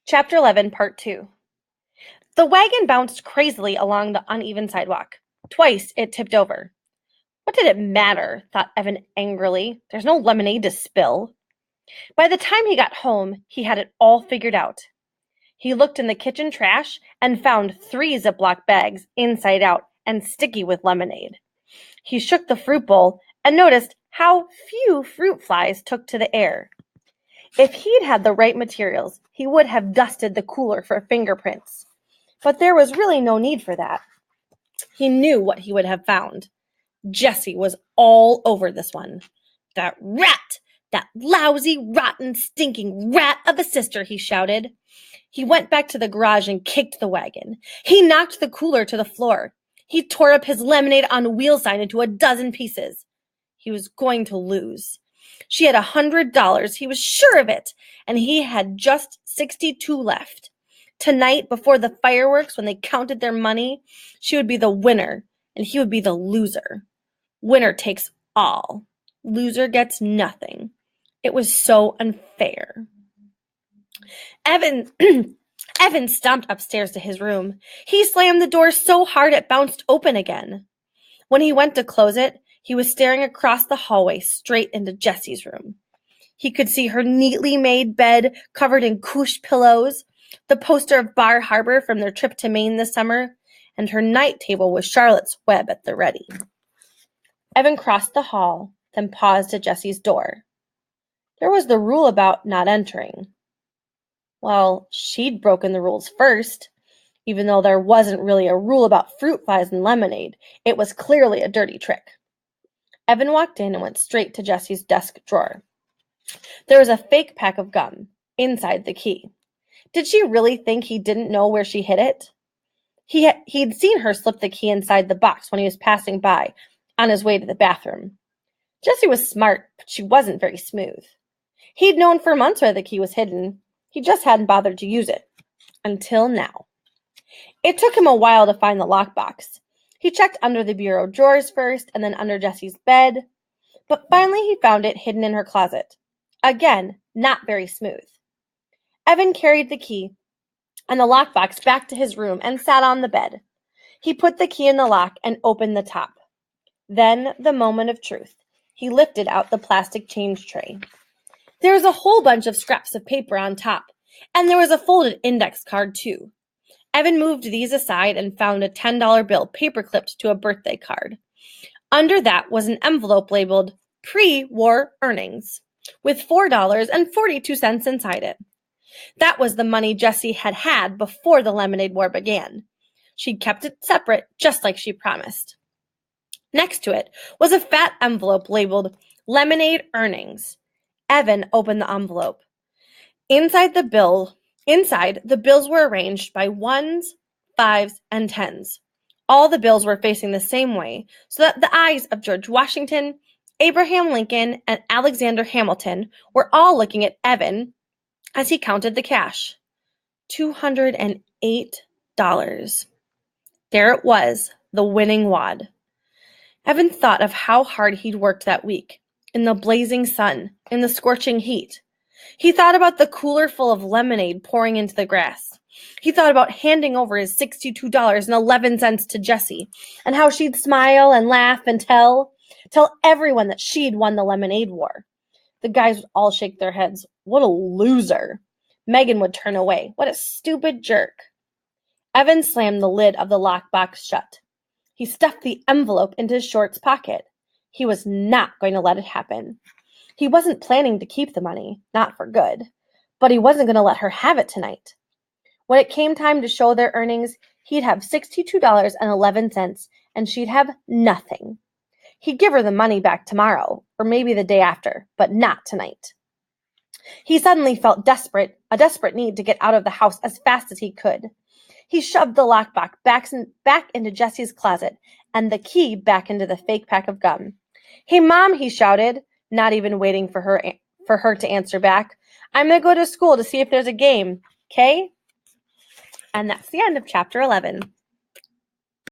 Chapter 11, Part 2. The wagon bounced crazily along the uneven sidewalk. Twice it tipped over. What did it matter? Thought Evan angrily. There's no lemonade to spill. By the time he got home, he had it all figured out. He looked in the kitchen trash and found 3 Ziploc bags inside out and sticky with lemonade. He shook the fruit bowl and noticed how few fruit flies took to the air. If he'd had the right materials, he would have dusted the cooler for fingerprints. But there was really no need for that. He knew what he would have found. Jessie was all over this one. That rat! That lousy, rotten, stinking rat of a sister, he shouted. He went back to the garage and kicked the wagon. He knocked the cooler to the floor. He tore up his lemonade on wheel sign into a dozen pieces. He was going to lose. She had $100, he was sure of it, and he had just 62 left. Tonight, before the fireworks, when they counted their money, she would be the winner, and he would be the loser. Winner takes all. Loser gets nothing. It was so unfair. Evan stomped upstairs to his room. He slammed the door so hard it bounced open again. When he went to close it, he was staring across the hallway straight into Jessie's room. He could see her neatly made bed covered in couche pillows, the poster of Bar Harbor from their trip to Maine this summer, and her night table with Charlotte's Web at the ready. Evan crossed the hall, then paused at Jessie's door. There was the rule about not entering. Well, she'd broken the rules first. Even though there wasn't really a rule about fruit flies and lemonade, it was clearly a dirty trick. Evan walked in and went straight to Jessie's desk drawer. There was a fake pack of gum inside the key. Did she really think he didn't know where she hid it? He'd seen her slip the key inside the box when he was passing by on his way to the bathroom. Jessie was smart, but she wasn't very smooth. He'd known for months where the key was hidden. He just hadn't bothered to use it. Until now. It took him a while to find the lockbox. He checked under the bureau drawers first, and then under Jessie's bed. But finally he found it hidden in her closet. Again, not very smooth. Evan carried the key and the lockbox back to his room and sat on the bed. He put the key in the lock and opened the top. Then, the moment of truth. He lifted out the plastic change tray. There was a whole bunch of scraps of paper on top, and there was a folded index card, too. Evan moved these aside and found a $10 bill paper-clipped to a birthday card. Under that was an envelope labeled Pre-War Earnings, with $4.42 inside it. That was the money Jessie had had before the Lemonade War began. She'd kept it separate, just like she promised. Next to it was a fat envelope labeled Lemonade Earnings. Evan opened the envelope. Inside, the bills were arranged by 1s, 5s, and 10s. All the bills were facing the same way, so that the eyes of George Washington, Abraham Lincoln, and Alexander Hamilton were all looking at Evan as he counted the cash. $208. There it was, the winning wad. Evan thought of how hard he'd worked that week, in the blazing sun, in the scorching heat. He thought about the cooler full of lemonade pouring into the grass. He thought about handing over his $62.11 to Jessie, and how she'd smile and laugh and tell everyone that she'd won the Lemonade War. The guys would all shake their heads. What a loser. Megan would turn away. What a stupid jerk. Evan slammed the lid of the lockbox shut. He stuffed the envelope into his shorts pocket. He was not going to let it happen. He wasn't planning to keep the money, not for good, but he wasn't going to let her have it tonight. When it came time to show their earnings, he'd have $62.11, and she'd have nothing. He'd give her the money back tomorrow, or maybe the day after, but not tonight. He suddenly felt a desperate need to get out of the house as fast as he could. He shoved the lockbox back into Jessie's closet and the key back into the fake pack of gum. "Hey, Mom," he shouted, not even waiting for her to answer back. "I'm going to go to school to see if there's a game, okay?" And that's the end of Chapter 11.